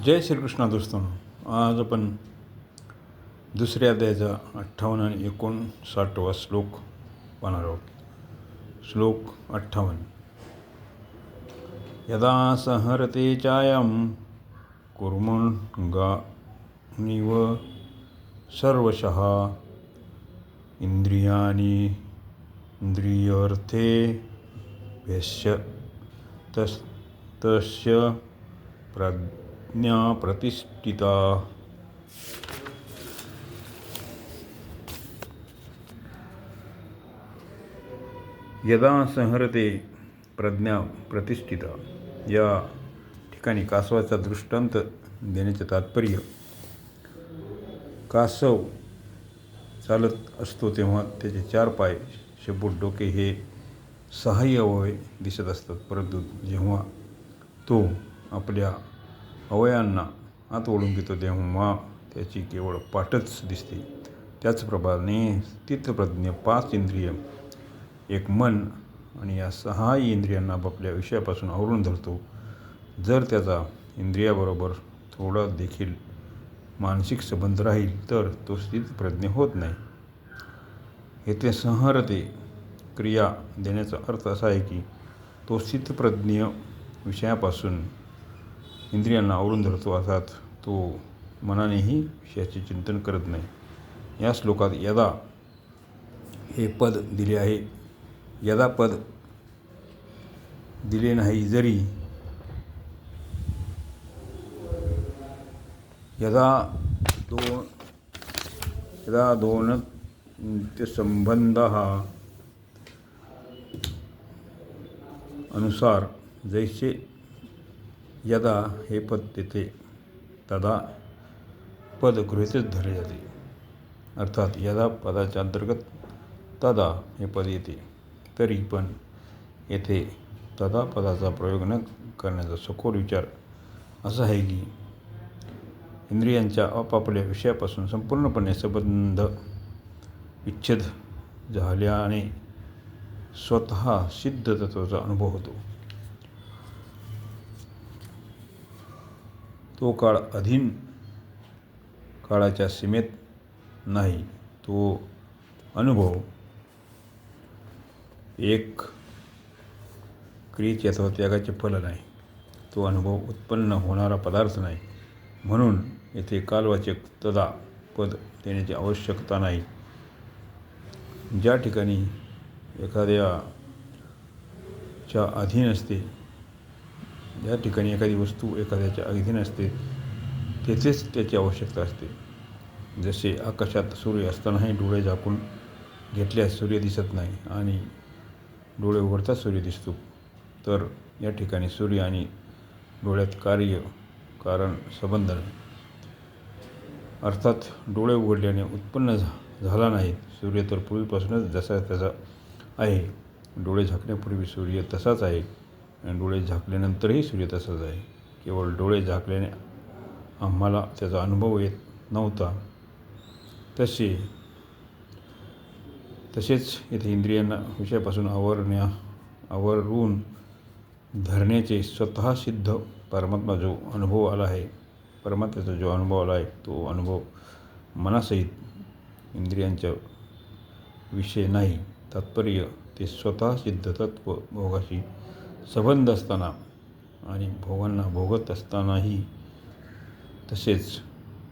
जय श्रीकृष्ण दोस्तों, आज आपण दुसऱ्या अध्यायाचा 58 आणि 59वा श्लोक पाहणार आहोत. श्लोक 58. यदा संहरते चायं कुर्मन्गानिव सर्वशः इंद्रियार्थेभ्यश्च तस्य प्रज्ञा प्रतिष्ठिता. यदा संहरते प्रज्ञा प्रतिष्ठिता या ठिकाणी कासवाचा दृष्टांत देण्याचे तात्पर्य, कासव चालत असतो तेव्हा त्याचे 4 पाय, शेपूट, डोके हे 6 अवयव दिसत असतात, परंतु जेव्हा तो आपल्या अवयवांना आत ओढून घेतो तेव्हा त्याची केवळ पाठच दिसते. त्याचप्रमाणे स्थितप्रज्ञ 5 इंद्रिय, एक मन आणि या 6 इंद्रियांना आपापल्या विषयापासून आवरून धरतो. जर त्याचा इंद्रियाबरोबर थोडा देखील मानसिक संबंध राहील तर तो स्थितप्रज्ञ होत नाही. येथे संहरते क्रिया देण्याचा अर्थ असा आहे की तो स्थितप्रज्ञ विषयापासून इंद्रियांना आवरून धरतो, अर्थात तो मनानेही विषयाचे चिंतन करत नाही. या श्लोकात यदा हे पद दिले आहे. यदा पद दिले नाही जरी यदा दोन संबंध अनुसार जैसे यदा हे पद येते तदा पद गृहीतच धरले जाते. अर्थात यदा पदाच्या अंतर्गत तदा हे पद येते, तरी पण येथे तदा पदाचा प्रयोग न करण्याचा सखोल विचार असा आहे की इंद्रियांच्या आपापल्या विषयापासून संपूर्णपणे संबंध विच्छेद झाल्याने स्वतः सिद्ध तत्वाचा अनुभव होतो. तो काळ अधीन काळाच्या सीमेत नाही. तो अनुभव एक क्रियेचे अथवा त्यागाचे फल नाही. तो अनुभव उत्पन्न होणारा पदार्थ नाही. म्हणून येथे कालवाचक तदा पद देण्याची आवश्यकता नाही. ज्या ठिकाणी एखाद्याच्या अधीन असते, ज्या ठिकाणी एखादी वस्तू एखाद्याच्या अधीन असते तेथेच त्याची आवश्यकता असते. जसे आकाशात सूर्य असतानाही डोळे झाकून घेतल्यास सूर्य दिसत नाही आणि डोळे उघडताच सूर्य दिसतो, तर या ठिकाणी सूर्य आणि डोळ्यात कारण संबंध नाही. अर्थात डोळे उघडल्याने उत्पन्न झाला नाही. सूर्य तर पूर्वीपासूनच जसा त्याचा आहे. डोळे झाकण्यापूर्वी सूर्य तसाच आहे आणि डोळे झाकल्यानंतरही सूर्य तसाच आहे. केवळ डोळे झाकल्याने आम्हाला त्याचा अनुभव येत नव्हता. तसेच येथे इंद्रियांना विषयापासून आवरून धरण्याचे स्वतः सिद्ध परमात्म्याचा जो अनुभव आला आहे तो अनुभव मनासहित इंद्रियांच्या विषय नाही. तात्पर्य ते स्वतः सिद्ध तत्व भोगाशी संबंध असताना आणि भोगांना भोगत असतानाही तसेच,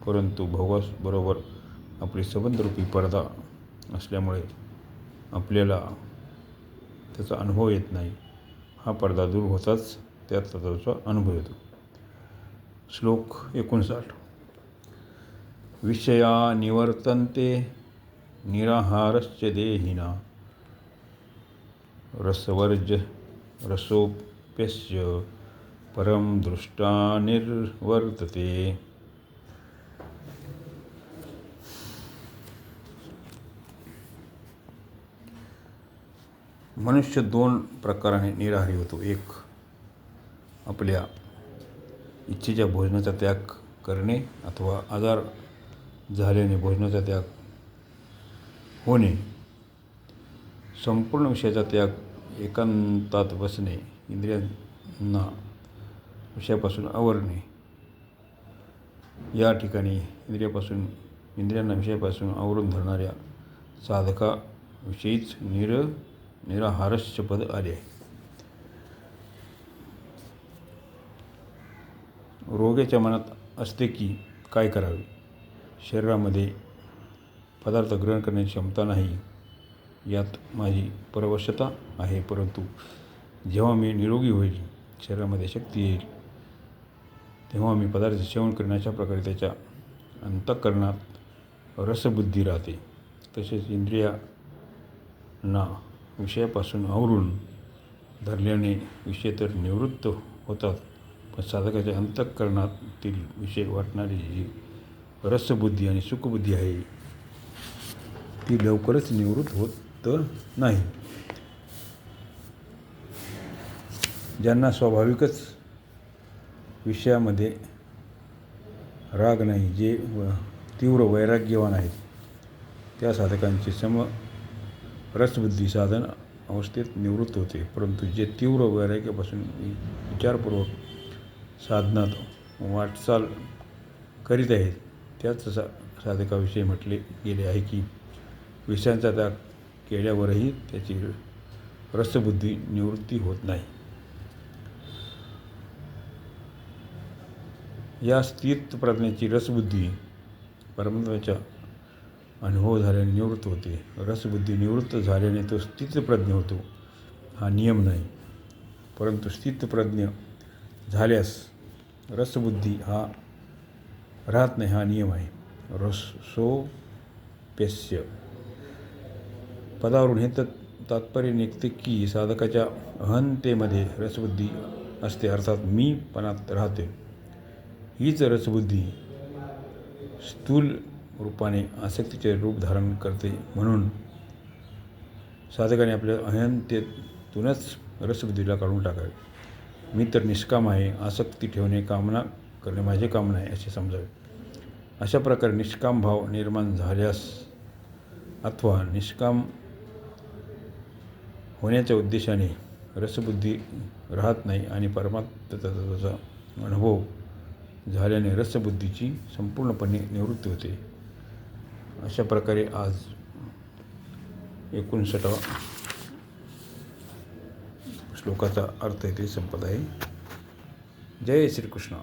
परंतु भोगाबरोबर आपली संबंधरूपी पडदा असल्यामुळे आपल्याला त्याचा अनुभव येत नाही. हा पडदा दूर होताच त्या तत्वाचा अनुभव येतो. श्लोक 59. विषया निवर्तन्ते निराहारश्च देहिना रसोप्यस्य परम दृष्टा निर्वर्तते. मनुष्य 2 प्रकाराने निराहारी होतो. एक, आपल्या इच्छेच्या भोजनाचा त्याग करणे अथवा आजार झाल्याने भोजनाचा त्याग होणे. संपूर्ण विषयाचा त्याग, एकांतात बसणे, इंद्रियांना विषयापासून आवरणे. या ठिकाणी इंद्रियांना विषयापासून आवरून धरणाऱ्या साधकाविषयीच निराहारस्य पद आले आहे. रोग्याच्या मनात असते की काय करावे. शरीरामध्ये पदार्थ ग्रहण करण्याची क्षमता नाही, यात माझी परवशता आहे. परंतु जेव्हा मी निरोगी होईल, शरीरामध्ये शक्ती येईल, तेव्हा मी पदार्थ सेवन करेन. अशा प्रकारे त्याच्या अंतःकरणात रसबुद्धी राहते. तसेच इंद्रियांना विषयापासून आवरून धरल्याने विषय तर निवृत्त होतात, पण साधकाच्या अंतःकरणातील विषय वाटणारी जी रसबुद्धी आणि सुखबुद्धी आहे ती लवकरच निवृत्त होत नाही. ज्यांना स्वाभाविकच विषयामध्ये राग नाही, जे तीव्र वैराग्यवान आहेत, त्या साधकांची रसबुद्धी साधन अवस्थेत निवृत्त होते. परंतु जे तीव्र वैराग्यापासून विचारपूर्वक साधनात वाटचाल करीत आहेत, त्याच साधकाविषयी म्हटले गेले आहे की विषयांचा त्याग केल्यावरही त्याची रसबुद्धी निवृत्ती होत नाही. या स्थित प्रज्ञेची रसबुद्धी परमात्म्याचा अनुभव झाल्याने निवृत्त होते. रसबुद्धी निवृत्त झाल्याने तो स्थितप्रज्ञ होतो, हा नियम नाही. परंतु स्थितप्रज्ञ झाल्यास रसबुद्धी हा राहत नाही, हा नियम आहे. रसोप्यस्य पदावरून हे तात्पर्य निघते की साधकाच्या अहंतेमध्ये रसबुद्धी असते, अर्थात मी पणात राहते. हीच रसबुद्धी स्थूल रूपाने आसक्तीचे रूप धारण करते. म्हणून साधकाने आपल्या अहंतेतूनच रसबुद्धीला काढून टाकावे. मी तर निष्काम आहे, आसक्ती ठेवणे, कामना करणे माझे काम नाही असे समजावे. अशा प्रकारे निष्काम भाव निर्माण झाल्यास अथवा निष्काम होण्याच्या उद्देशाने रसबुद्धी राहत नाही आणि परमात्म्याचा अनुभव झाल्याने रसबुद्धीची संपूर्णपणे निवृत्ती होते. अशा प्रकारे आज 59व्या श्लोकाचा अर्थ इथे संपत आहे. जय श्रीकृष्ण.